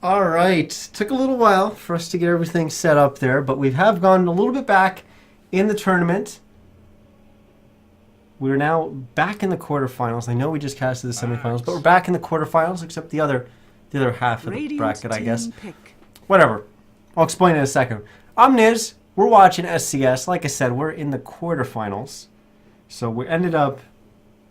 All right. Took a little while for us to get everything set up there, but we have gone a little bit back in the tournament. We're now back in the quarterfinals. I know we just casted the semifinals, but we're back in the quarterfinals, except the other half of the bracket, I guess. Whatever. I'll explain in a second. I'm Niz. We're watching SCS. Like I said, we're in the quarterfinals. So we ended up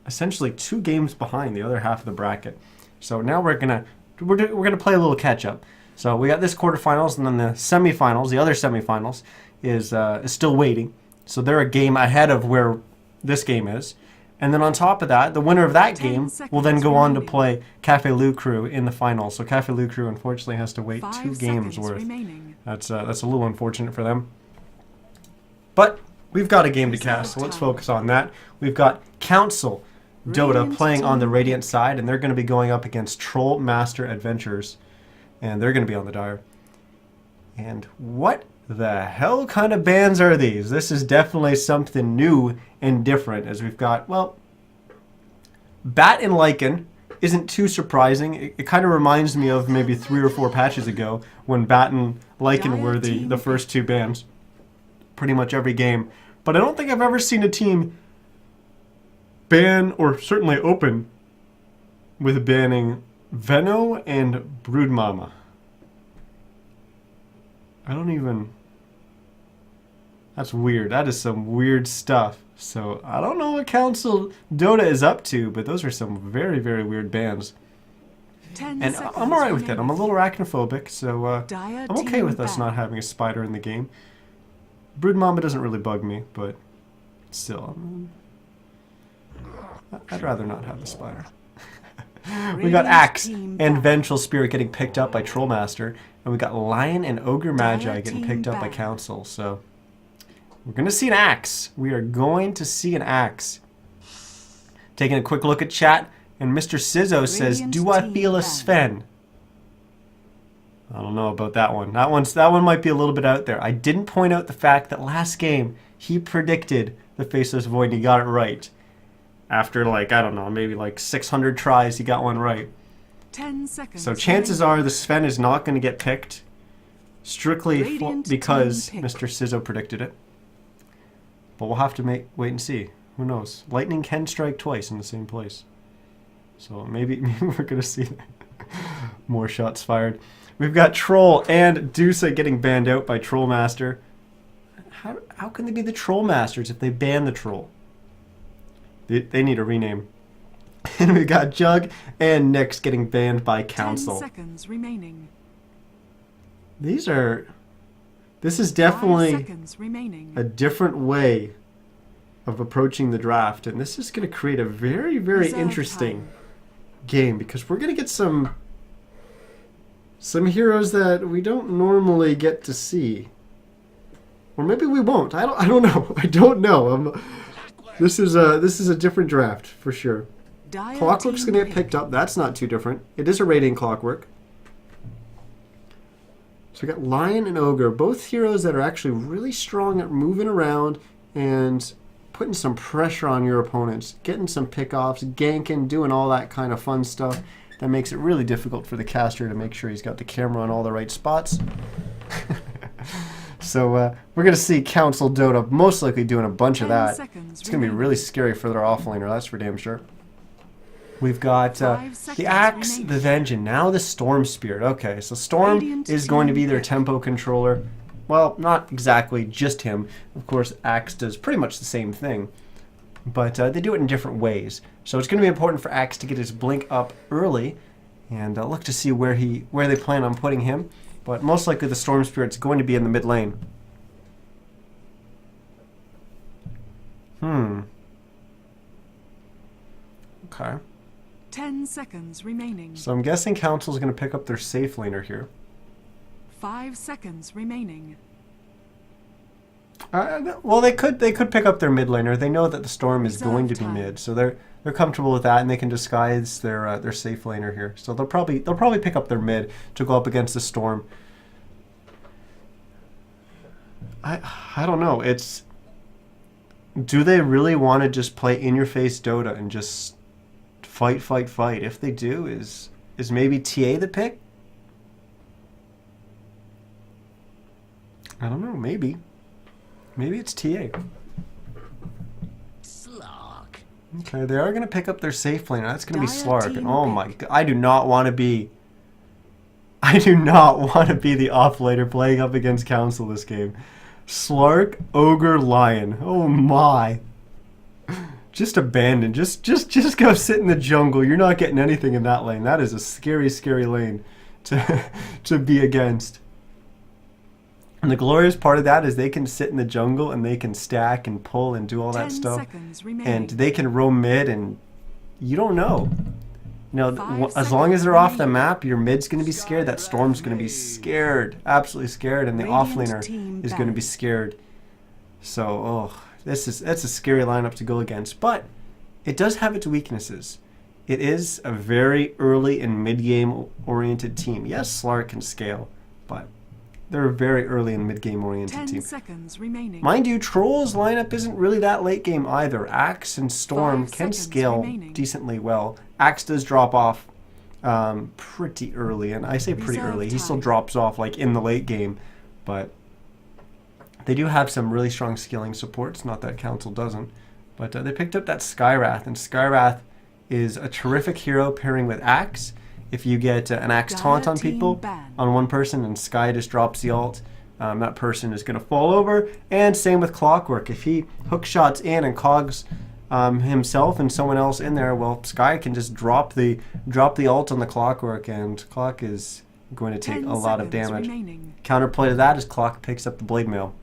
essentially 2 games behind the other half of the bracket. So now we're gonna play a little catch up. So we got this quarterfinals, and then the semifinals. The other semifinals is still waiting. So they're a game ahead of where this game is. And then on top of that, the winner of that game will then go on to play Cafe Lou Crew in the finals. So Cafe Lou Crew unfortunately has to wait 2 games worth. That's a little unfortunate for them. But we've got a game to cast, so let's focus on that. We've got Council DotA playing on the Radiant side, and they're going to be going up against Troll Master Adventures, and they're going to be on the Dire. And what the hell kind of bans are these? This is definitely something new and different, as we've got, well, Bat and Lycan isn't too surprising. It kind of reminds me of maybe 3 or 4 patches ago when Bat and Lycan were the first 2 bans pretty much every game. But I don't think I've ever seen a team ban, or certainly open, with banning Veno and Broodmama. I don't even... That's weird. That is some weird stuff. So, I don't know what Council DotA is up to, but those are some very, very weird bans. And I'm alright with it. I'm a little arachnophobic, so I'm okay with us not having a spider in the game. Broodmama doesn't really bug me, but still, I'd rather not have the spider. We got Axe and Vengeful Spirit getting picked up by Trollmaster, and we got Lion and Ogre Magi getting picked up by Council. So we're going to see an Axe. We are going to see an Axe. Taking a quick look at chat, and Mr. Sizzo says, "Do I feel a Sven?" I don't know about that one. That one might be a little bit out there. I didn't point out the fact that last game he predicted the Faceless Void and he got it right. After, like, I don't know, maybe like 600 tries, he got one right. 10 seconds. So chances are the Sven is not going to get picked strictly because Mr. Sizzo predicted it. But we'll have to wait and see. Who knows? Lightning can strike twice in the same place. So maybe we're going to see more shots fired. We've got Troll and Dusa getting banned out by Trollmaster. How can they be the Trollmasters if they ban the Troll? They need a rename. And we got Jug and Nyx getting banned by Council. 10 seconds remaining. This is definitely 5 seconds remaining. a different way of approaching the draft, and this is going to create a very, very interesting game, because we're going to get some heroes that we don't normally get to see. Or maybe we won't. I don't know. I don't know. This is a different draft for sure. Clockwork's going to get picked up. That's not too different. It is a Radiant Clockwork. So we got Lion and Ogre, both heroes that are actually really strong at moving around and putting some pressure on your opponents, getting some pickoffs, ganking, doing all that kind of fun stuff. That makes it really difficult for the caster to make sure he's got the camera on all the right spots. So we're going to see Council DotA most likely doing a bunch of that. It's going to be really scary for their offlaner, that's for damn sure. We've got the Axe, the Vengeance, now the Storm Spirit. Okay, so Storm is going to be their tempo controller. Well, not exactly just him. Of course, Axe does pretty much the same thing. But they do it in different ways. So it's going to be important for Axe to get his blink up early, and look to see where they plan on putting him. But most likely the Storm Spirit's going to be in the mid lane. Okay. 10 seconds remaining. So I'm guessing Council's going to pick up their safe laner here. 5 seconds remaining. Well, they could pick up their mid laner. They know that the Storm is going to be mid, so they're comfortable with that, and they can disguise their safe laner here. So they'll probably pick up their mid to go up against the Storm. I don't know. Do they really want to just play in your face Dota and just fight? If they do, is Is maybe TA the pick? I don't know. Maybe. Maybe it's TA. Slark. Okay, they are going to pick up their safe lane. That's going to be Dire Slark. team Oh pick. my god. I do not want to be the off-laner playing up against Council this game. Slark, Ogre, Lion. Oh my. Just abandon. Just go sit in the jungle. You're not getting anything in that lane. That is a scary, scary lane to be against. And the glorious part of that is they can sit in the jungle and they can stack and pull and do all that 10 stuff. seconds remaining. And they can roam mid and you don't know. You know, 5 as long as they're seconds off the map, your mid's going to be scared. That Storm's going to be scared. Absolutely scared. And the Radiant offlaner team is going to be banned. scared. So, oh, that's a scary lineup to go against. But it does have its weaknesses. It is a very early and mid-game oriented team. Yes, Slark can scale, but they're a very early and mid-game oriented 10 team. seconds remaining. Mind you, Troll's lineup isn't really that late game either. Axe and Storm 5 can seconds scale remaining. decently well. Axe does drop off pretty early, and I say pretty Reserve early. He still time. drops off like in the late game, but they do have some really strong scaling supports. Not that Council doesn't, but they picked up that Skywrath, and Skywrath is a terrific hero pairing with Axe. If you get an Axe taunt on Dire team people, banned. on one person, and Sky just drops the ult, that person is going to fall over. And same with Clockwork. If he hook shots in and cogs himself and someone else in there, well, Sky can just drop the ult on the Clockwork, and Clock is going to take 10 a lot of seconds damage. remaining. Counterplay to that is Clock picks up the Blade Mail.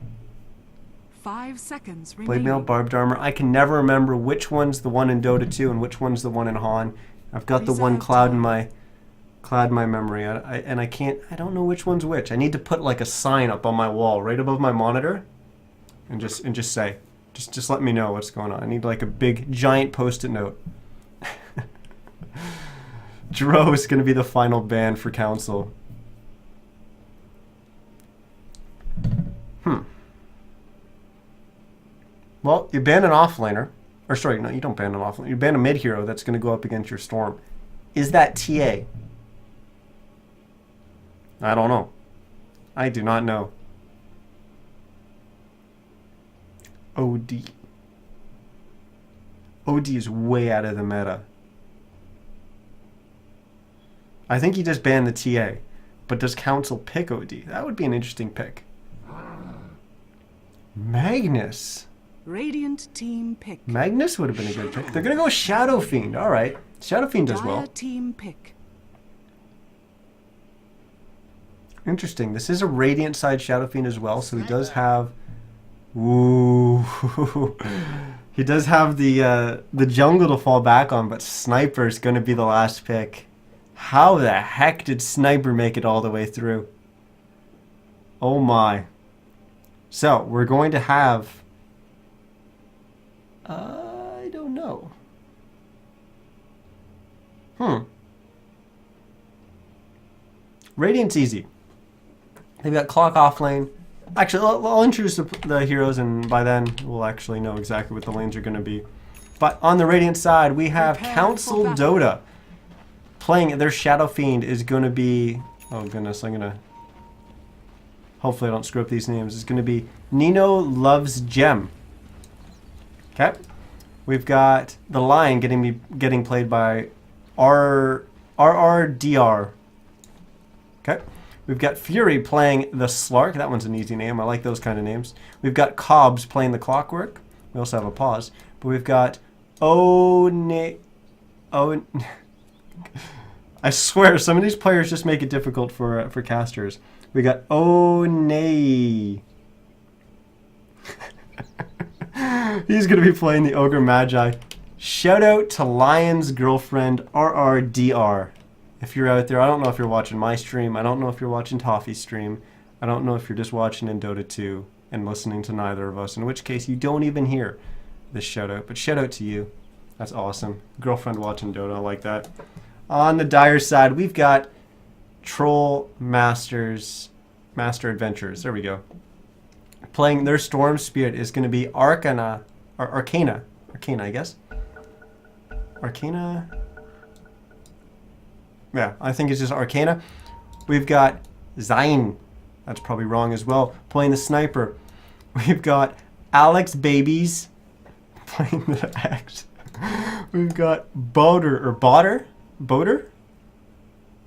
5 seconds Blade remaining. Mail, Barbed Armor. I can never remember which one's the one in Dota 2 and which one's the one in Han. I've got the one Reserve cloud in time. my memory, I don't know which one's which. I need to put like a sign up on my wall right above my monitor, and just say, just let me know what's going on. I need like a big giant post-it note. Dro is going to be the final ban for Council. Well, you ban an offlaner, or sorry, no, you don't ban an offlaner. You ban a mid hero that's going to go up against your Storm. Is that TA? I don't know. I do not know. OD. OD is way out of the meta. I think he just banned the TA. But does Council pick OD? That would be an interesting pick. Magnus. Radiant team pick. Magnus would have been a good pick. They're going to go Shadow Fiend. All right. Shadow Fiend does well. Dire team pick. Interesting. This is a Radiant side Shadow Fiend as well, so he does have... Ooh. He does have the jungle to fall back on, but Sniper's going to be the last pick. How the heck did Sniper make it all the way through? Oh my. So, we're going to have... I don't know. Radiant's easy. They've got Clock off lane. Actually, I'll introduce the heroes, and by then we'll actually know exactly what the lanes are going to be. But on the Radiant side, we have Prepare Council for battle. Dota. Playing their Shadow Fiend is going to be... Oh goodness, I'm going to... Hopefully I don't screw up these names. It's going to be Nino Loves Gem. Okay. We've got the Lion getting played by RRDR. Okay. We've got Fury playing the Slark. That one's an easy name. I like those kind of names. We've got Cobbs playing the Clockwork. We also have a pause. But we've got I swear, some of these players just make it difficult for casters. We got Onei. He's going to be playing the Ogre Magi. Shout out to Lion's girlfriend, RRDR. If you're out there, I don't know if you're watching my stream. I don't know if you're watching Toffee's stream. I don't know if you're just watching in Dota 2 and listening to neither of us, in which case you don't even hear this shout out. But shout out to you. That's awesome. Girlfriend watching Dota, I like that. On the Dire side, we've got Troll Master Adventures. There we go. Playing their Storm Spirit is going to be Arcana, I guess. Arcana. Yeah, I think it's just Arcana. We've got Zayn. That's probably wrong as well. Playing the Sniper. We've got Alex Babies playing the Axe. We've got Boder or Boder? Boder?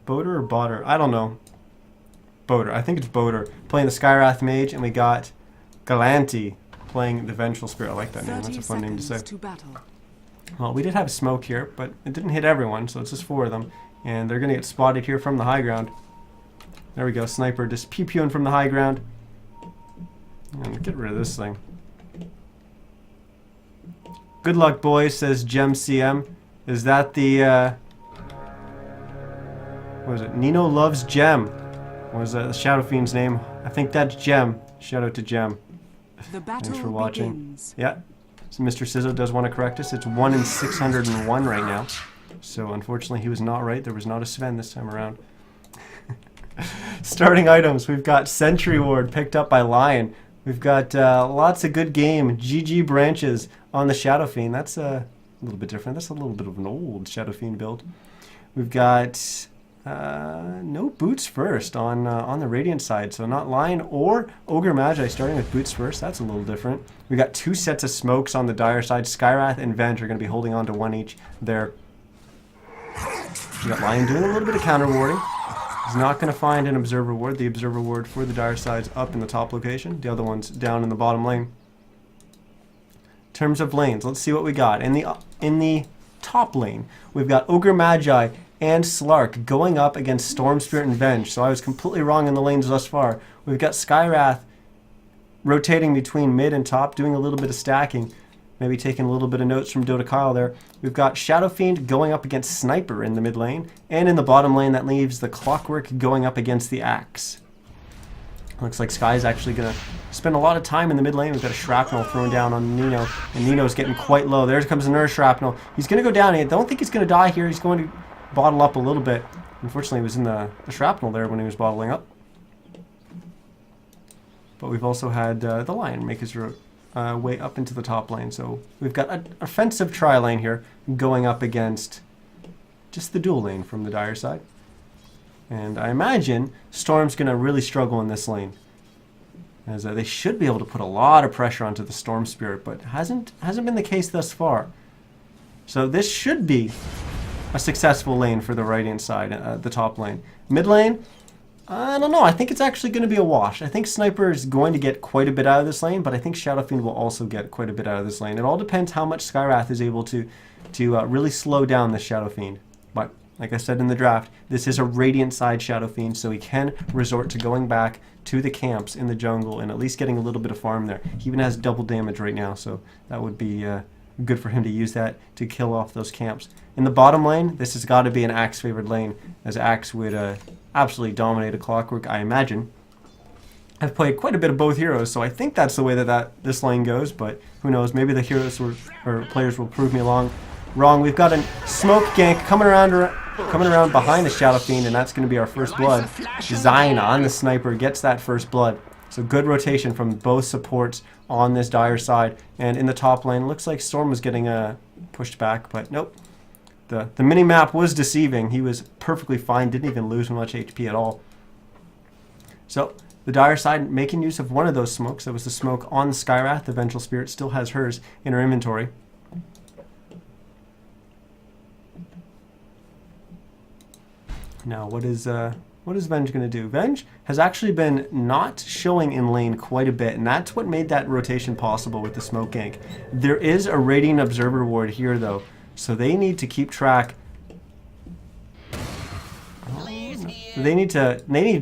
Boder or Boder? I don't know. Boder. I think it's Boder. Playing the Skywrath Mage. And we got Galanti playing the Vengeful Spirit. I like that name. That's a fun name to say. Well, we did have smoke here, but it didn't hit everyone, so it's just 4 of them. And they're going to get spotted here from the high ground. There we go. Sniper just pew-pewing from the high ground. And get rid of this thing. Good luck, boys, says Gem CM. Is that the, what was it? Nino loves Gem. What was the Shadow Fiend's name? I think that's Gem. Shout out to Gem. Thanks for watching. Begins. Yeah. So Mr. Sizzo does want to correct us. It's 1 in 601 right now. So unfortunately he was not right. There was not a Sven this time around. Starting items. We've got Sentry Ward picked up by Lion. We've got lots of good game. GG branches on the Shadow Fiend. That's a little bit different. That's a little bit of an old Shadow Fiend build. We've got no boots first on the Radiant side. So not Lion or Ogre Magi starting with boots first. That's a little different. We've got 2 sets of smokes on the Dire side. Skywrath and Venge are going to be holding on to 1 each there. We got Lion doing a little bit of counter warding. He's not going to find an Observer Ward. The Observer Ward for the Dire side's up in the top location. The other one's down in the bottom lane. In terms of lanes, let's see what we got. In the top lane, we've got Ogre Magi and Slark going up against Storm Spirit and Venge. So I was completely wrong in the lanes thus far. We've got Skywrath rotating between mid and top, doing a little bit of stacking. Maybe taking a little bit of notes from Dota Kyle there. We've got Shadow Fiend going up against Sniper in the mid lane. And in the bottom lane, that leaves the Clockwork going up against the Axe. Looks like Sky's actually going to spend a lot of time in the mid lane. We've got a Shrapnel thrown down on Nino. And Nino's getting quite low. There comes another Shrapnel. He's going to go down. I don't think he's going to die here. He's going to bottle up a little bit. Unfortunately, he was in the Shrapnel there when he was bottling up. But we've also had the Lion make his way up into the top lane. So we've got an offensive tri-lane here going up against just the dual lane from the Dire side. And I imagine Storm's going to really struggle in this lane, as they should be able to put a lot of pressure onto the Storm Spirit, but hasn't been the case thus far. So this should be a successful lane for the right-hand side, the top lane. Mid lane, I don't know. I think it's actually going to be a wash. I think Sniper is going to get quite a bit out of this lane, but I think Shadow Fiend will also get quite a bit out of this lane. It all depends how much Skywrath is able to really slow down the Shadow Fiend. But like I said in the draft, this is a Radiant side Shadow Fiend, so he can resort to going back to the camps in the jungle and at least getting a little bit of farm there. He even has double damage right now, so that would be good for him to use that to kill off those camps. In the bottom lane, this has got to be an Axe favored lane, as Axe would absolutely dominate a Clockwork, I imagine. I've played quite a bit of both heroes, so I think that's the way that this lane goes, but who knows, maybe the heroes or players will prove me wrong. We've got a smoke gank coming around behind the Shadow Fiend, and that's going to be our first blood. Zayn on the Sniper gets that first blood. So good rotation from both supports on this Dire side. And in the top lane, looks like Storm was getting pushed back, but nope. The mini-map was deceiving. He was perfectly fine, didn't even lose much HP at all. So the Dire side making use of one of those smokes. That was the smoke on the Skywrath. The Vengeful Spirit still has hers in her inventory. Now, what is Venge going to do? Venge has actually been not showing in lane quite a bit, and that's what made that rotation possible with the smoke gank. There is a Radiant Observer Ward here, though, so they need to keep track. They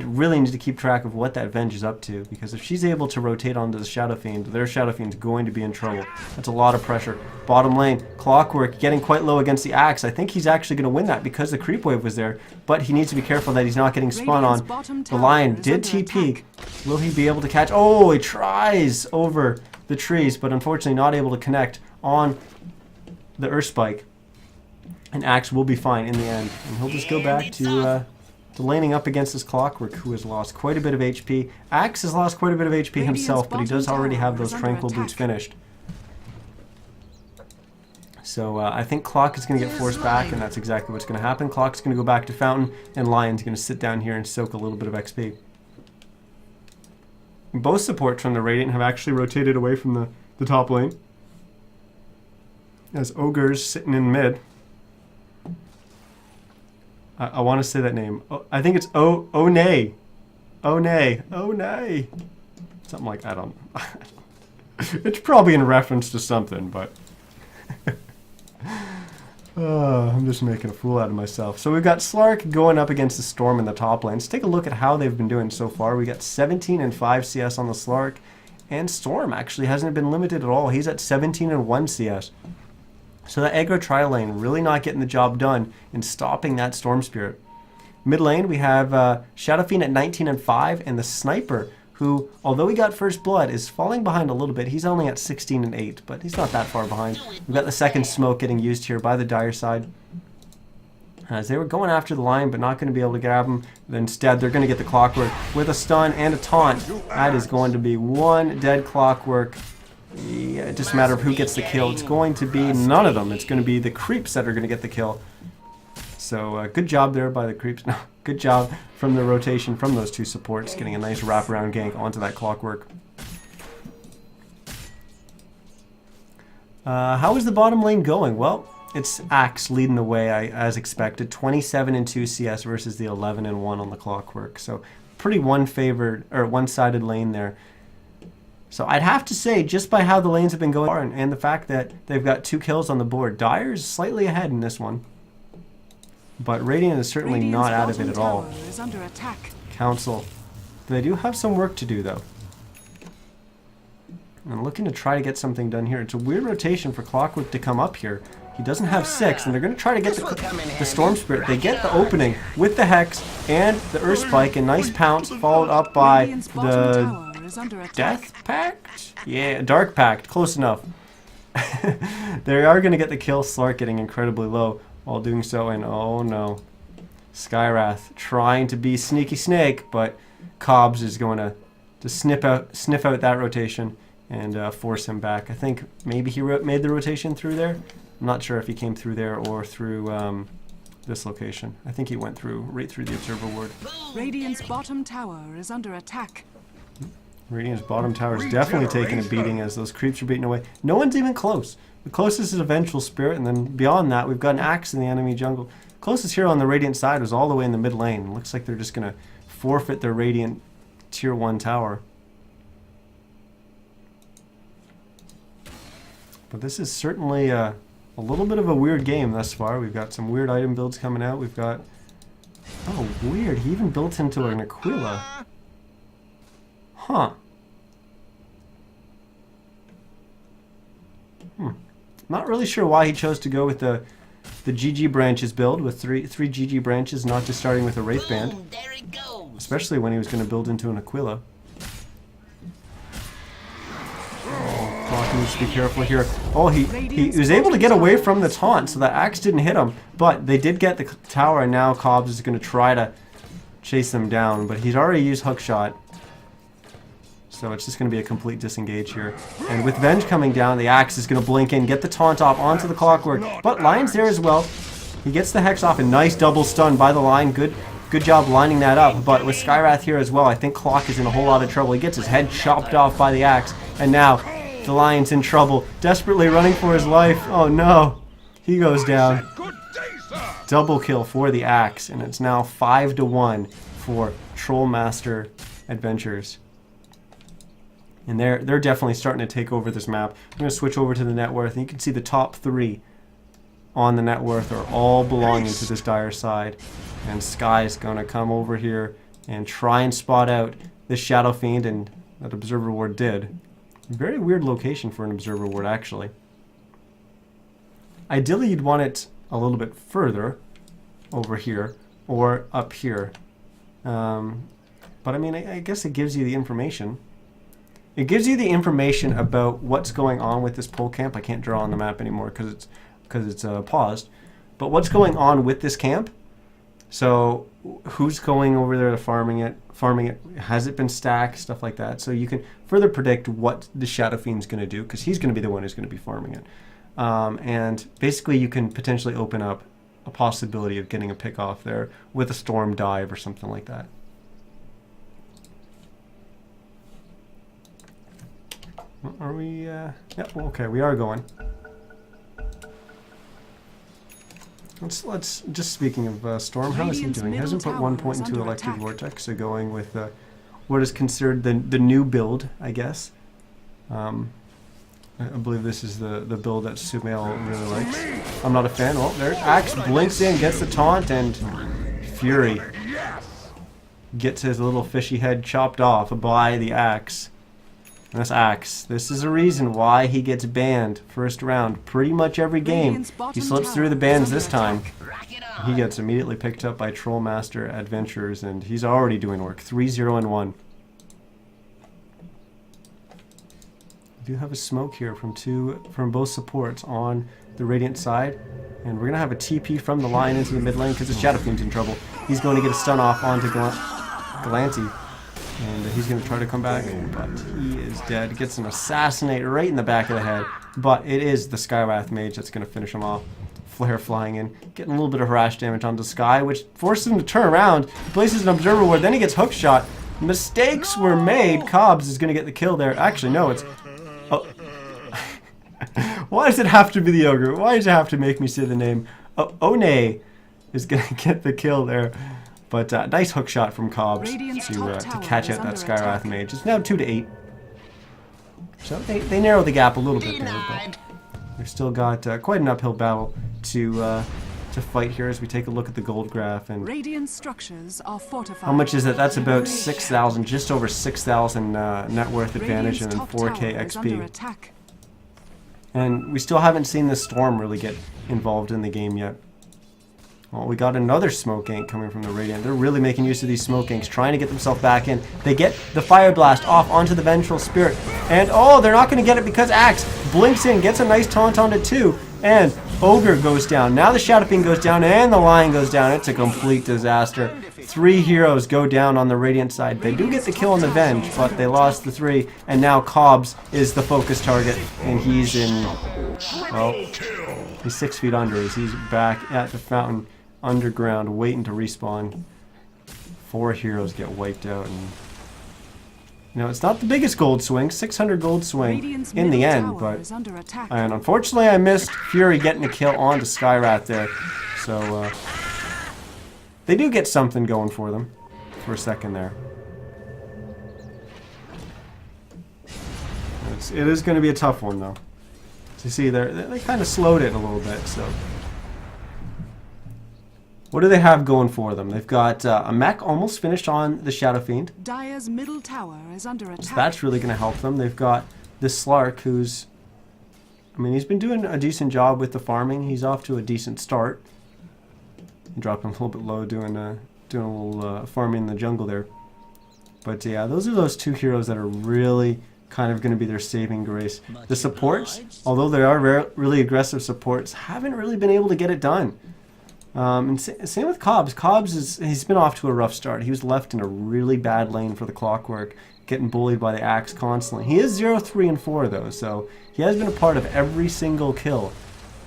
really need to keep track of what that Venge is up to, because if she's able to rotate onto the Shadow Fiend, their Shadow Fiend's going to be in trouble. That's a lot of pressure. Bottom lane, Clockwork getting quite low against the Axe. I think he's actually going to win that because the creep wave was there, but he needs to be careful that he's not getting spun on. The Lion did TP. Will he be able to catch? Oh, he tries over the trees, but unfortunately not able to connect on the Earth Spike. And Axe will be fine in the end, and he'll just go back to laning up against this Clockwork, who has lost quite a bit of HP. Axe has lost quite a bit of HP himself, but he does already have those Tranquil Boots finished. So I think Clock is going to get forced back, and that's exactly what's going to happen. Clock's going to go back to Fountain, and Lion's going to sit down here and soak a little bit of XP. Both supports from the Radiant have actually rotated away from the top lane. As Ogre's sitting in mid. I want to say that name. I think it's Onay. Onay. Onay. Something like, I don't know. It's probably in reference to something, but... I'm just making a fool out of myself. So we've got Slark going up against the Storm in the top lane. Let's take a look at how they've been doing so far. We got 17 and 5 CS on the Slark. And Storm actually hasn't been limited at all. He's at 17 and 1 CS. So that aggro tri lane really not getting the job done in stopping that Storm Spirit. Mid lane we have Shadow Fiend at 19 and 5, and the Sniper, who, although he got first blood, is falling behind a little bit. He's only at 16 and 8, but he's not that far behind. We've got the second smoke getting used here by the Dire side. As they were going after the Lion, but not going to be able to grab him. Instead, they're going to get the Clockwork with a stun and a taunt. That is going to be one dead Clockwork. Yeah, it doesn't matter who gets the kill. It's going to be none of them. It's going to be the creeps that are going to get the kill. So good job there by the creeps. No, good job from the rotation from those two supports, getting a nice wraparound gank onto that Clockwork. How is the bottom lane going? Well, it's Axe leading the way as expected. 27 and 2 CS versus the 11 and 1 on the Clockwork. So pretty one-sided lane there. So I'd have to say, just by how the lanes have been going and the fact that they've got 2 kills on the board, Dire's slightly ahead in this one. But Radiant is certainly not out of it at all. Is under attack. Council. They do have some work to do, though. I'm looking to try to get something done here. It's a weird rotation for Clockwork to come up here. He doesn't have 6, and they're going to try to get the Storm Spirit. They get the opening with the Hex and the Earth Spike, and nice pounce, followed up by the Death Pact? Yeah, Dark Pact. Close enough. They are going to get the kill. Slark getting incredibly low while doing so, and oh no. Skywrath trying to be sneaky snake, but Cobbs is going to sniff out that rotation and force him back. I think maybe he made the rotation through there. I'm not sure if he came through there or through this location. I think he went right through the Observer Ward. Radiant's bottom tower is under attack. Radiant's bottom tower is definitely taking a beating as those creeps are beating away. No one's even close. The closest is a Vengeful Spirit, and then beyond that, we've got an Axe in the enemy jungle. Closest hero on the Radiant side was all the way in the mid lane. Looks like they're just going to forfeit their Radiant Tier 1 tower. But this is certainly a little bit of a weird game thus far. We've got some weird item builds coming out. We've got... Oh, weird. He even built into an Aquila. Huh. Not really sure why he chose to go with the GG branches build with three GG branches, not just starting with a Wraith Band. Especially when he was going to build into an Aquila. Oh, Clock needs to be careful here. Oh, he was able to get away from the taunt, so that Axe didn't hit him. But they did get the tower, and now Cobbs is going to try to chase them down. But he's already used Hookshot. So it's just going to be a complete disengage here. And with Venge coming down, the Axe is going to blink in, get the taunt off onto the Clockwork. But Lion's there as well. He gets the Hex off, a nice double stun by the Lion. Good job lining that up. But with Skywrath here as well, I think Clock is in a whole lot of trouble. He gets his head chopped off by the Axe. And now the Lion's in trouble, desperately running for his life. Oh no. He goes down. Double kill for the Axe. And it's now 5-1 for Trollmaster Adventures. And they're definitely starting to take over this map. I'm going to switch over to the net worth, and you can see the top 3 on the net worth are all belonging to this Dire side. And Sky's going to come over here and try and spot out this Shadow Fiend, and that Observer Ward did. Very weird location for an Observer Ward, actually. Ideally, you'd want it a little bit further over here or up here. But I mean, I guess it gives you the information. It gives you the information about what's going on with this pole camp. I can't draw on the map anymore because it's paused. But what's going on with this camp? So who's going over there to farming it? Has it been stacked? Stuff like that. So you can further predict what the Shadow Fiend's going to do, because he's going to be the one who's going to be farming it. And basically you can potentially open up a possibility of getting a pick off there with a storm dive or something like that. Are we, yeah, well, okay, we are going. Let's just speaking of Storm, how is he doing? He hasn't put 1 point into Electric Vortex, so going with what is considered the new build, I guess. I believe this is the build that Sumail really likes. I'm not a fan. Oh, there, Axe blinks in, gets the taunt, and Fury gets his little fishy head chopped off by the Axe. And that's Axe. This is a reason why he gets banned first round pretty much every game. He slips through the bans this time. He gets immediately picked up by Trollmaster Adventurers, and he's already doing work. 3-0-1. We do have a smoke here from both supports on the Radiant side, and we're gonna have a TP from the line into the mid lane because the Shadow Fiend's in trouble. He's going to get a stun off onto Galanti. And he's going to try to come back, but he is dead. Gets an assassinate right in the back of the head. But it is the Skywrath Mage that's going to finish him off. Flare flying in, getting a little bit of harass damage onto Sky, which forces him to turn around. Places an Observer Ward, then he gets hook shot. Mistakes were made. Cobbs is going to get the kill there. Actually, no, it's... Oh. Why does it have to be the Ogre? Why does it have to make me say the name? One is going to get the kill there. But nice hook shot from Cobbs to catch out that Skywrath Mage. It's now 2-8. So they narrow the gap a little bit there, but we've still got quite an uphill battle to fight here as we take a look at the gold graph. And Radiant structures are fortified. How much is it? That's about 6,000, just over 6,000 net worth advantage and then 4k XP. And we still haven't seen the Storm really get involved in the game yet. Well, we got another smoke gank coming from the Radiant. They're really making use of these smoke ganks, trying to get themselves back in. They get the Fire Blast off onto the Vengeful Spirit. And, oh, they're not going to get it because Axe blinks in, gets a nice taunt onto 2. And Ogre goes down. Now the Shadow Fiend goes down and the Lion goes down. It's a complete disaster. 3 heroes go down on the Radiant side. They do get the kill on the Venge, but they lost the 3. And now Cobbs is the focus target. And he's in, well, he's 6 feet under as he's back at the fountain. Underground, waiting to respawn. 4 heroes get wiped out, and you know, it's not the biggest gold swing, 600 gold swing in the end, but and unfortunately I missed Fury getting a kill onto Skywrath there, so they do get something going for them for a second there. It is going to be a tough one though. So you see, they kind of slowed it a little bit, so. What do they have going for them? They've got a mech almost finished on the Shadow Fiend. Dire's middle tower is under attack. So that's really going to help them. They've got this Slark who's... I mean, he's been doing a decent job with the farming. He's off to a decent start. Dropped him a little bit low doing a little farming in the jungle there. But yeah, those are those 2 heroes that are really kind of going to be their saving grace. The supports, although they are really aggressive supports, haven't really been able to get it done. And same with Cobbs. He's been off to a rough start. He was left in a really bad lane for the Clockwork, getting bullied by the Axe constantly. He is 0-3-4 though, so he has been a part of every single kill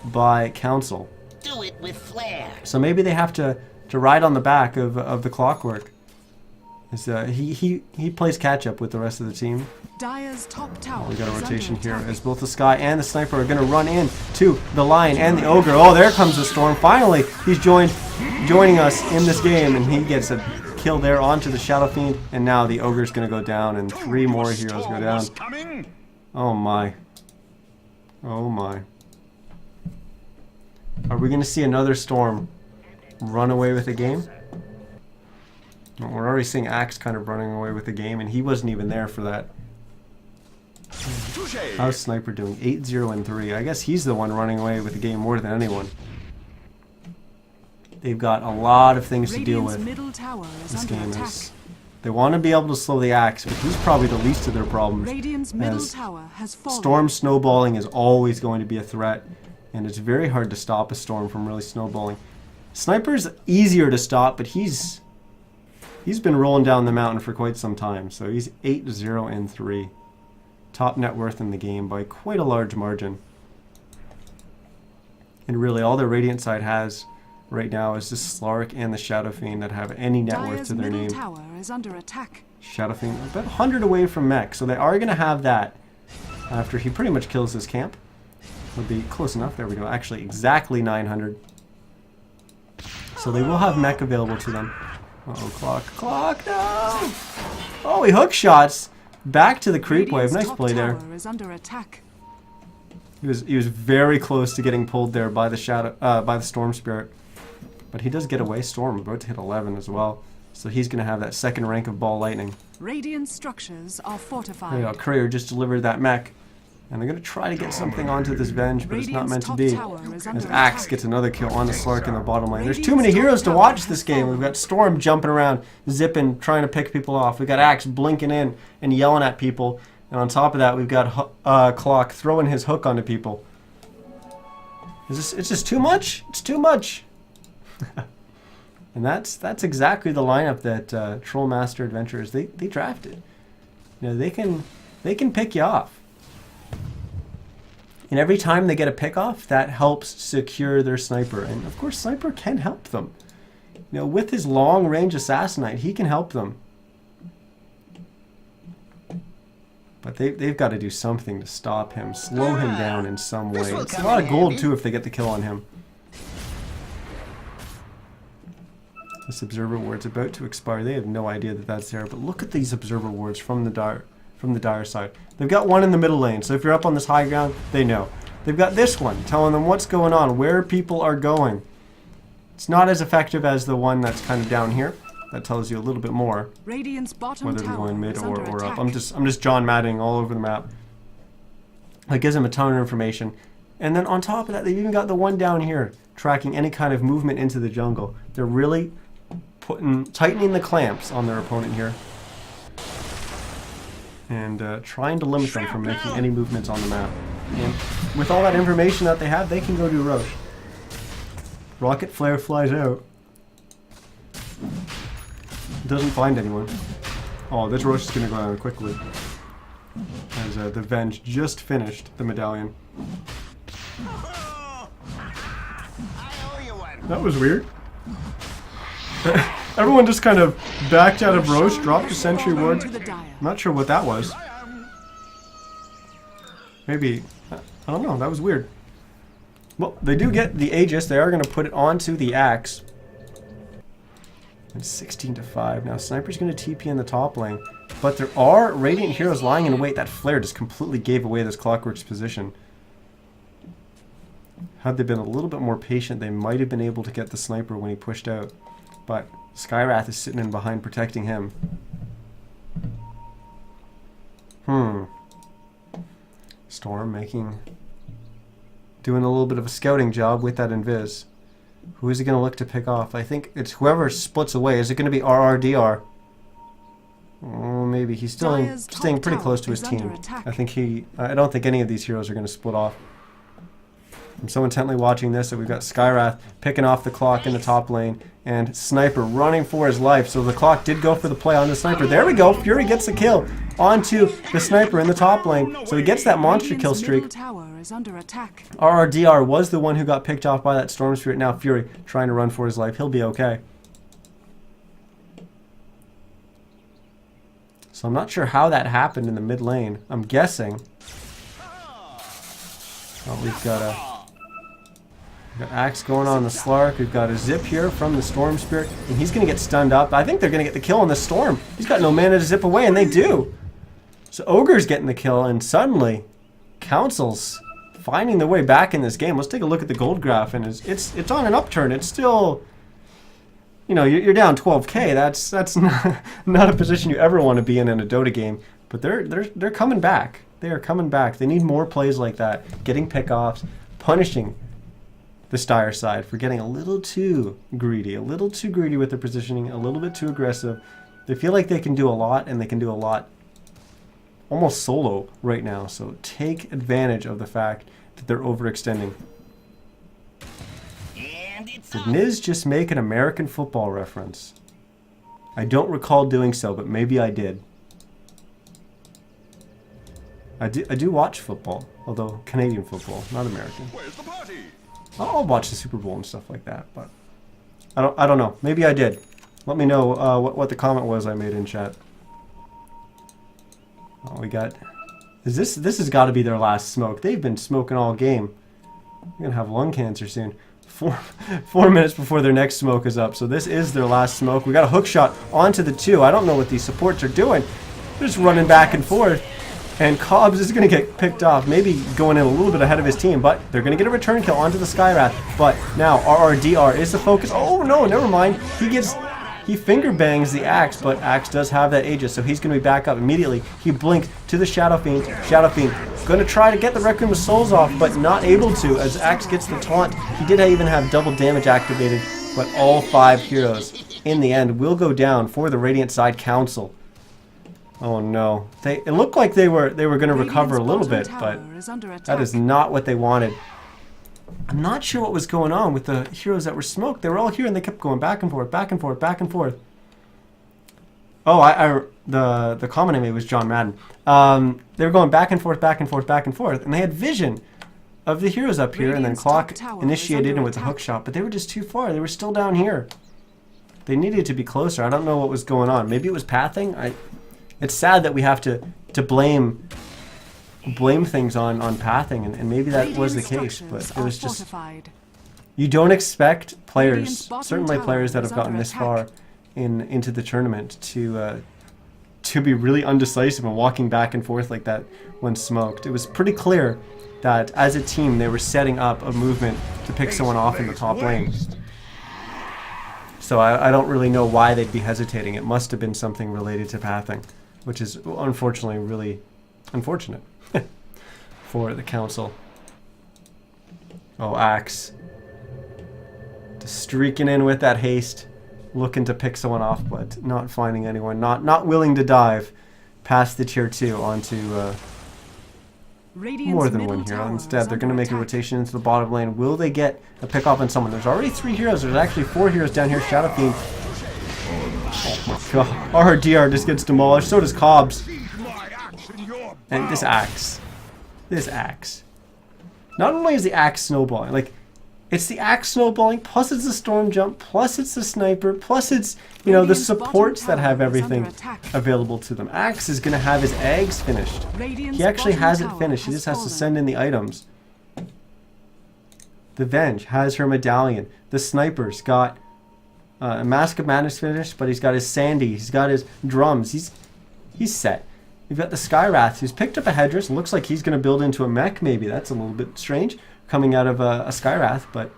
by Council. Do it with flair. So maybe they have to ride on the back of the Clockwork. He plays catch up with the rest of the team. Dire's top tower. We got a rotation here as both the Sky and the Sniper are going to run in to the Lion and the Ogre. Oh, there comes the Storm. Finally, he's joining us in this game, and he gets a kill there onto the Shadow Fiend. And now the Ogre's going to go down, and 3 more heroes go down. Oh my. Oh my. Are we going to see another Storm run away with the game? Well, we're already seeing Axe kind of running away with the game, and he wasn't even there for that. How's Sniper doing? 8-0-3. I guess he's the one running away with the game more than anyone. They've got a lot of things to deal with. This game is. They want to be able to slow the Axe, but he's probably the least of their problems. Storm snowballing is always going to be a threat, and it's very hard to stop a Storm from really snowballing. Sniper's easier to stop, but he's been rolling down the mountain for quite some time, so he's 8-0-3. Top net worth in the game by quite a large margin. And really, all the Radiant side has right now is the Slark and the Shadow Fiend that have any net worth Dire's to their middle name. tower is under attack. Shadow Fiend, about 100 away from mech, so they are going to have that after he pretty much kills this camp. It'll be close enough. There we go. Actually, exactly 900. So they will have mech available to them. Uh-oh, clock, no! Oh, he hook shots back to the creep wave. Nice play there. Radiant's top tower is under attack. He was very close to getting pulled there by the by the Storm Spirit, but he does get away. Storm about to hit 11 as well, so he's going to have that second rank of Ball Lightning. Radiant structures are fortified. There you go. Courier just delivered that mech, and they're going to try to get something onto this Venge, but it's not meant to be. As Axe gets another kill on the Slark in the bottom lane. There's too many heroes to watch this game. We've got Storm jumping around, zipping, trying to pick people off. We've got Axe blinking in and yelling at people. And on top of that, we've got Clock throwing his hook onto people. It's just too much? It's too much. And that's exactly the lineup that Trollmaster Adventurers they drafted. You know, they can pick you off. And every time they get a pick off, that helps secure their sniper. And of course, sniper can help them. You know, with his long range assassinate, he can help them. But they've got to do something to stop him, slow him down in some way. It's a lot of gold, too, if they get the kill on him. This Observer Ward's about to expire. They have no idea that that's there. But look at these Observer Wards from the Dire side. They've got one in the middle lane, so if you're up on this high ground, they know. They've got this one, telling them what's going on, where people are going. It's not as effective as the one that's kind of down here. That tells you a little bit more Radiant's bottom whether they're tower going mid is or under up. attack. I'm just John Maddening all over the map. That gives them a ton of information. And then on top of that, they've even got the one down here tracking any kind of movement into the jungle. They're really tightening the clamps on their opponent here. And trying to limit them from making any movements on the map. And with all that information that they have, they can go do Roche. Rocket Flare flies out. Doesn't find anyone. Oh, this Roche is going to go down quickly. As the Venge just finished the medallion. That was weird. Everyone just kind of backed out of Roche, dropped a sentry ward. I'm not sure what that was. Maybe, I don't know, that was weird. Well, they do get the Aegis. They are going to put it onto the Axe. It's 16-5. Now Sniper's going to TP in the top lane. But there are Radiant heroes lying in wait. That flare just completely gave away this Clockwork's position. Had they been a little bit more patient, they might have been able to get the Sniper when he pushed out. But Skywrath is sitting in behind protecting him. Storm doing a little bit of a scouting job with that Invis. Who is he going to look to pick off? I think it's whoever splits away. Is it going to be RRDR? Oh, maybe. He's still staying pretty close to his team. I don't think any of these heroes are going to split off. I'm so intently watching this that we've got Skywrath picking off the Clock in the top lane and Sniper running for his life. So the Clock did go for the play on the Sniper. There we go. Fury gets the kill onto the Sniper in the top lane. So he gets that monster kill streak. RRDR was the one who got picked off by that Storm Spirit. Now Fury trying to run for his life. He'll be okay. So I'm not sure how that happened in the mid lane. I'm guessing. Oh, we've got Axe going on the Slark. We've got a zip here from the Storm Spirit. And he's going to get stunned up. I think they're going to get the kill on the Storm. He's got no mana to zip away, and they do. So Ogre's getting the kill, and suddenly Council's finding their way back in this game. Let's take a look at the gold graph, and it's on an upturn. It's still, you know, you're down 12k. That's not a position you ever want to be in a Dota game. But they're coming back. They are coming back. They need more plays like that. Getting pickoffs, punishing the Dire side for getting a little too greedy with their positioning, a little bit too aggressive. They feel like they can do a lot, and they can do a lot almost solo right now. So take advantage of the fact that they're overextending. Did Niz just make an American football reference? I don't recall doing so, but maybe I did. I do watch football, although Canadian football, not American. Where's the party? I'll watch the Super Bowl and stuff like that, but I don't know. Maybe I did. Let me know what the comment was I made in chat. Oh, we got. This has got to be their last smoke. They've been smoking all game. We're gonna have lung cancer soon. 4 minutes before their next smoke is up, so this is their last smoke. We got a hook shot onto the 2. I don't know what these supports are doing. They're just running back and forth. And Cobbs is going to get picked off, maybe going in a little bit ahead of his team, but they're going to get a return kill onto the Skywrath. But now RRDR is the focus. Oh no, never mind. He finger bangs the Axe, but Axe does have that Aegis, so he's going to be back up immediately. He blinked to the Shadow Fiend. Shadow Fiend going to try to get the Requiem of Souls off, but not able to as Axe gets the taunt. He did even have double damage activated, but all 5 heroes in the end will go down for the Radiant Side Council. Oh no. It looked like they were going to recover a little bit, but that is not what they wanted. I'm not sure what was going on with the heroes that were smoked. They were all here and they kept going back and forth, back and forth, back and forth. Oh, the comment I made was John Madden. They were going back and forth, back and forth, back and forth, and they had vision of the heroes up here, and then Clock initiated in with the hook shot, but they were just too far. They were still down here. They needed to be closer. I don't know what was going on. Maybe it was pathing. It's sad that we have to blame things on pathing, and maybe that was the case, but it was just... You don't expect players, certainly players that have gotten this far into the tournament, to be really undecisive and walking back and forth like that when smoked. It was pretty clear that as a team they were setting up a movement to pick someone off in the top lane. So I don't really know why they'd be hesitating. It must have been something related to pathing, which is unfortunately really unfortunate for the council. Oh, Axe. Just streaking in with that haste, looking to pick someone off, but not finding anyone. Not willing to dive past the tier 2 onto more than one hero. Instead, they're going to make a rotation into the bottom lane. Will they get a pick off on someone? There's already 3 heroes. There's actually 4 heroes down here. Shadow Fiend. Oh my god. RDR just gets demolished. So does Cobbs. And this Axe. This Axe. Not only is the Axe snowballing, like, it's the Axe snowballing, plus it's the Storm Jump, plus it's the Sniper, plus it's, you know, the supports that have everything available to them. Axe is going to have his eggs finished. He actually has it finished. He just has to send in the items. The Venge has her medallion. The Sniper's got a Mask of Madness finished, but he's got his Sandy. He's got his drums. He's set. We've got the Skywrath, who's picked up a Hedris. Looks like he's going to build into a mech, maybe. That's a little bit strange, coming out of a Skywrath, but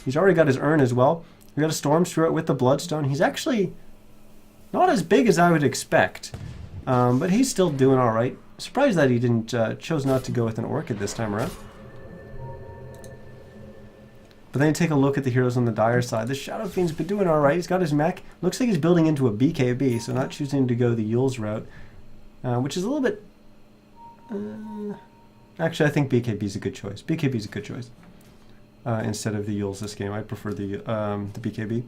he's already got his urn as well. We got a Storm Spirit with the Bloodstone. He's actually not as big as I would expect, but he's still doing all right. Surprised that he didn't chose not to go with an Orchid this time around. But then you take a look at the heroes on the dire side. The Shadow Fiend's been doing all right. He's got his mech. Looks like he's building into a BKB, so not choosing to go the Yule's route, which is a little bit... Actually, I think BKB is a good choice. BKB is a good choice instead of the Yules this game. I prefer the BKB.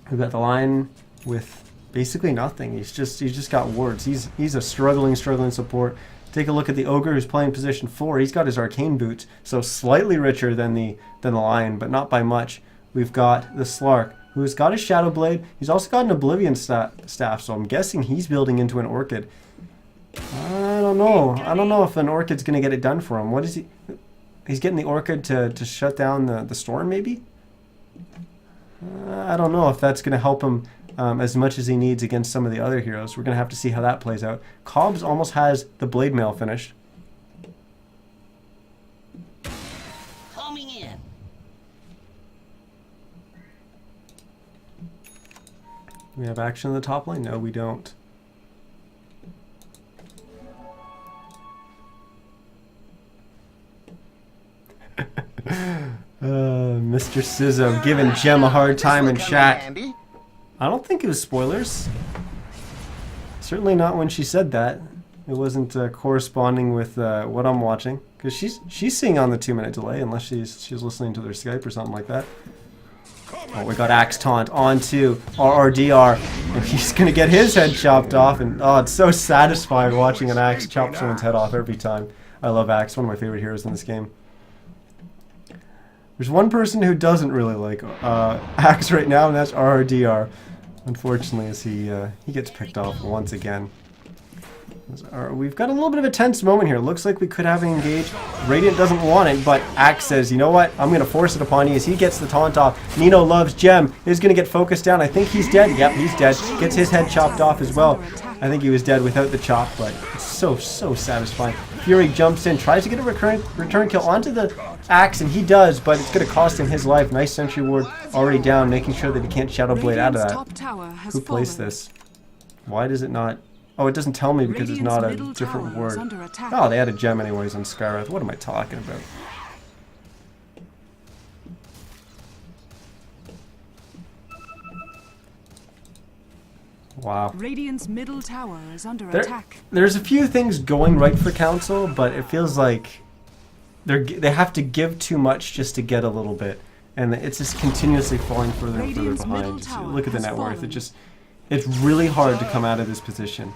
We've got the Lion with basically nothing. He's just got wards. He's a struggling support. Take a look at the Ogre, who's playing position 4. He's got his Arcane Boots, so slightly richer than the Lion, but not by much. We've got the Slark, who's got his Shadow Blade. He's also got an Oblivion staff, so I'm guessing he's building into an Orchid. I don't know. I don't know if an Orchid's going to get it done for him. What is he? He's getting the Orchid to shut down the Storm, maybe? I don't know if that's going to help him as much as he needs against some of the other heroes. We're going to have to see how that plays out. Cobbs almost has the Blade Mail finished. Coming in. We have action in the top lane? No, we don't. Mr. Sizzo giving Gem a hard time in chat. I don't think it was spoilers. Certainly not when she said that. It wasn't corresponding with what I'm watching, because she's seeing on the 2-minute delay, unless she's listening to their Skype or something like that. Oh, we got Axe Taunt onto RRDR, and he's gonna get his head chopped off. And oh, it's so satisfying watching an Axe chop someone's head off every time. I love Axe, one of my favorite heroes in this game. There's one person who doesn't really like Axe right now, and that's RRDR. Unfortunately, as he gets picked off once again. We've got a little bit of a tense moment here. Looks like we could have an engage. Radiant doesn't want it, but Axe says, you know what? I'm going to force it upon you as he gets the taunt off. Nino loves Gem. Is going to get focused down. I think he's dead. Yep, he's dead. Gets his head chopped off as well. I think he was dead without the chop, but it's so satisfying. Fury jumps in, tries to get a return kill onto the Axe, and he does, but it's going to cost him his life. Nice sentry ward already down, making sure that he can't Shadow Blade out of that. Who placed this? Why does it not... Oh, it doesn't tell me because it's not a different word. Oh, they had a gem anyways on Skywrath. What am I talking about? Wow. Radiant's middle tower is under attack. There's a few things going right for Council, but it feels like they have to give too much just to get a little bit, and it's just continuously falling further and further behind. So look at the net worth. It's really hard to come out of this position.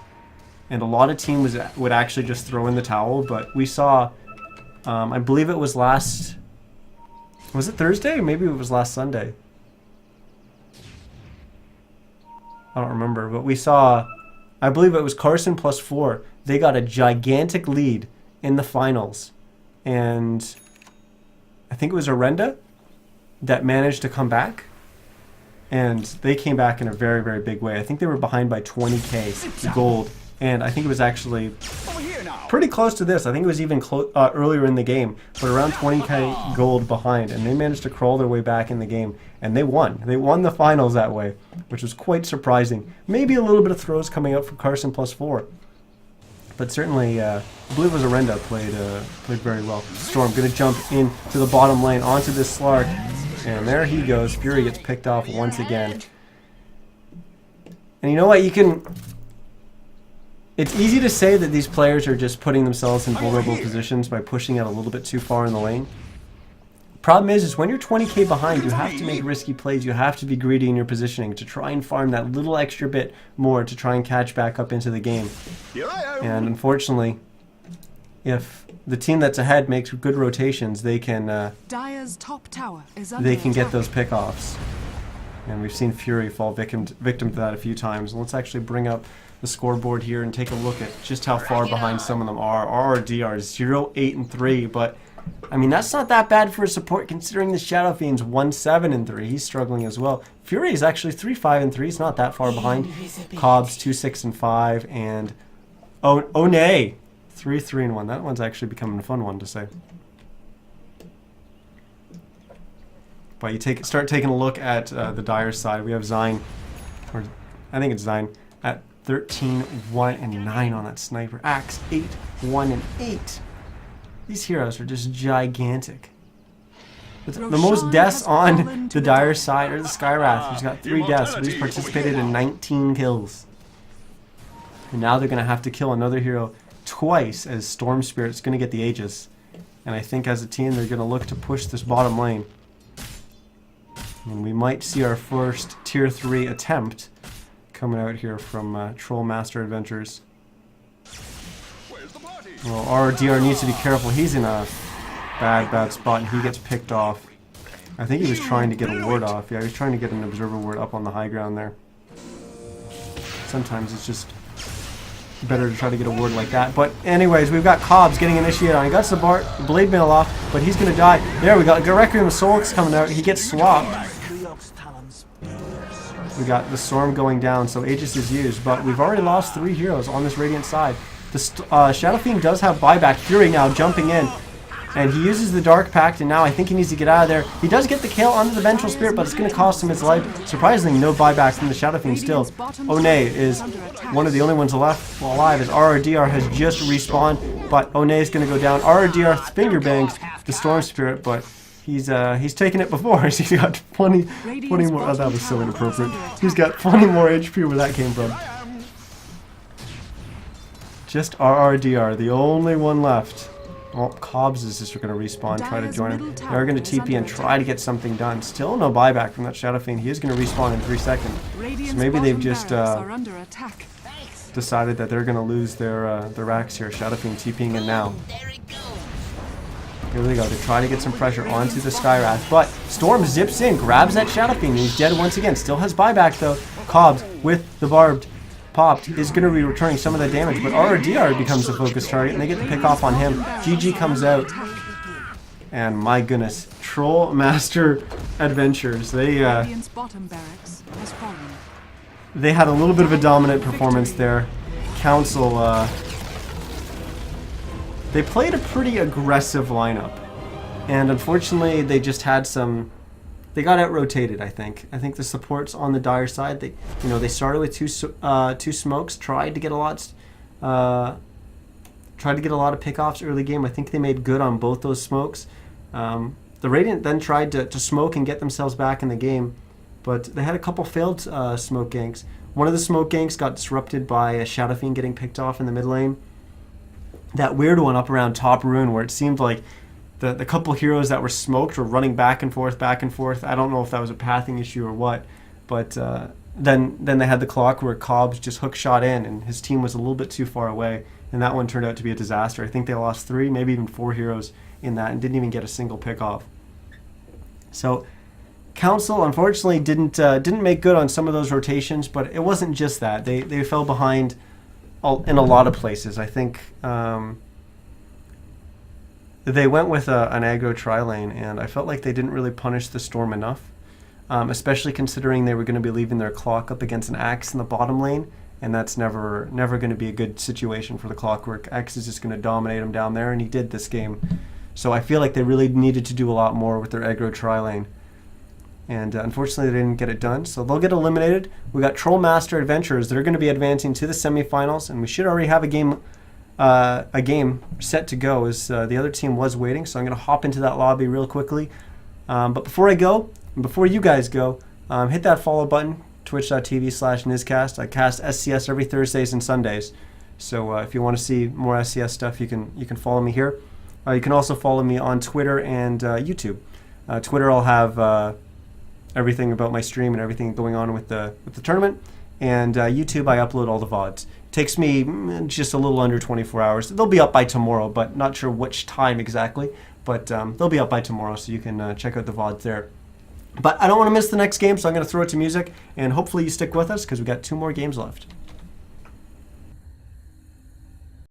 And a lot of teams would actually just throw in the towel, but we saw, I believe it was was it Thursday? Or maybe it was last Sunday. I don't remember, but we saw, I believe it was Carson +4. They got a gigantic lead in the finals. And I think it was Arenda that managed to come back. And they came back in a very, very big way. I think they were behind by 20k gold. And I think it was actually pretty close to this. I think it was even earlier in the game, but around 20k gold behind. And they managed to crawl their way back in the game, and they won. They won the finals that way, which was quite surprising. Maybe a little bit of throws coming out from Carson +4. But certainly, I believe it was Arenda played very well. Storm going to jump into the bottom lane onto this Slark. And there he goes. Fury gets picked off once again. And you know what? It's easy to say that these players are just putting themselves in vulnerable positions by pushing out a little bit too far in the lane. Problem is when you're 20k behind, you have to make risky plays. You have to be greedy in your positioning to try and farm that little extra bit more to try and catch back up into the game. And unfortunately, if the team that's ahead makes good rotations, they can get those pickoffs. And we've seen Fury fall victim to that a few times. Let's actually bring up the scoreboard here and take a look at just how far behind some of them are. RRDR 0-8-3, but I mean that's not that bad for a support considering the Shadow Fiend's 1-7-3. He's struggling as well. Fury is actually 3-5-3. He's not that far behind. Cobb's 2-6-5, and One 3-3-1. That one's actually becoming a fun one to say. But you start taking a look at the Dire side. We have Zyne, or I think it's Zyne, at 13-1-9 on that sniper. Axe 8-1-8. These heroes are just gigantic. The most deaths on the Dire side are the Skywrath, who's got 3 deaths, but he's participated in 19 kills. And now they're going to have to kill another hero twice as Storm Spirit's going to get the Aegis. And I think as a team they're going to look to push this bottom lane. And we might see our first tier 3 attempt coming out here from Trollmaster Adventures. Well, RDR needs to be careful. He's in a bad spot and he gets picked off. I think he was trying to get a ward off. Yeah, he was trying to get an observer ward up on the high ground there. Sometimes it's just better to try to get a ward like that. But anyways, we've got Cobbs getting initiated on. He got the blade mail off, but he's going to die. There we got Requiem of Solix coming out. He gets swapped. We got the Storm going down, so Aegis is used, but we've already lost 3 heroes on this Radiant side. The Shadow Fiend does have buyback. Fury now jumping in, and he uses the Dark Pact, and now I think he needs to get out of there. He does get the kill onto the Vengeful Spirit, but it's going to cost him his life. Surprisingly, no buyback from the Shadow Fiend still. One is one of the only ones left alive as RRDR has just respawned, but One is going to go down. RRDR finger bangs the Storm Spirit, but he's taken it before. He's got 20 more. Oh, that was so inappropriate. He's got 20 more HP where that came from. Just RRDR, the only one left. Well, Cobbs is just going to respawn, try to join him. They're going to TP and try to get something done. Still no buyback from that Shadow Fiend. He is going to respawn in 3 seconds. So maybe they've just decided that they're going to lose their racks here. Shadow Fiend TPing in now. Here we go. They're trying to get some pressure onto the Skywrath, but Storm zips in, grabs that Shadow Fiend, and he's dead once again. Still has buyback though. Cobbs with the barbed popped is going to be returning some of the damage, but RRDR becomes the focus target, and they get the pick off on him. GG comes out, and my goodness, Troll Master Adventures. They bottom barracks has fallen. They had a little bit of a dominant performance there. Council, they played a pretty aggressive lineup, and unfortunately they just had some. They got out-rotated, I think. I think the supports on the Dire side, they started with two smokes, tried to get a lot of pickoffs early game. I think they made good on both those smokes. The Radiant then tried to smoke and get themselves back in the game, but they had a couple failed smoke ganks. One of the smoke ganks got disrupted by a Shadow Fiend getting picked off in the mid lane. That weird one up around top rune where it seemed like the couple heroes that were smoked were running back and forth, back and forth. I don't know if that was a pathing issue or what, but then they had the clock where Cobbs just hook shot in, and his team was a little bit too far away, and that one turned out to be a disaster. I think they lost 3, maybe even 4 heroes in that, and didn't even get a single pick off. So Council unfortunately didn't make good on some of those rotations, but it wasn't just that. They fell behind in a lot of places. I think. They went with an aggro tri-lane, and I felt like they didn't really punish the Storm enough, especially considering they were going to be leaving their clock up against an Axe in the bottom lane, and that's never going to be a good situation for the Clockwork. Axe is just going to dominate him down there, and he did this game. So I feel like they really needed to do a lot more with their aggro tri-lane, and unfortunately they didn't get it done, so they'll get eliminated. We got Troll Master Adventurers that are going to be advancing to the semifinals, and we should already have a game set to go, as the other team was waiting. So I'm going to hop into that lobby real quickly. But before I go, and before you guys go, hit that follow button, twitch.tv/NizCast. I cast SCS every Thursdays and Sundays. So if you want to see more SCS stuff, you can follow me here. You can also follow me on Twitter and YouTube. Twitter, I'll have everything about my stream and everything going on with the tournament. And YouTube, I upload all the VODs. Takes me just a little under 24 hours. They'll be up by tomorrow, but not sure which time exactly. But they'll be up by tomorrow, so you can check out the VODs there. But I don't want to miss the next game, so I'm going to throw it to music, and hopefully you stick with us because we got 2 more games left.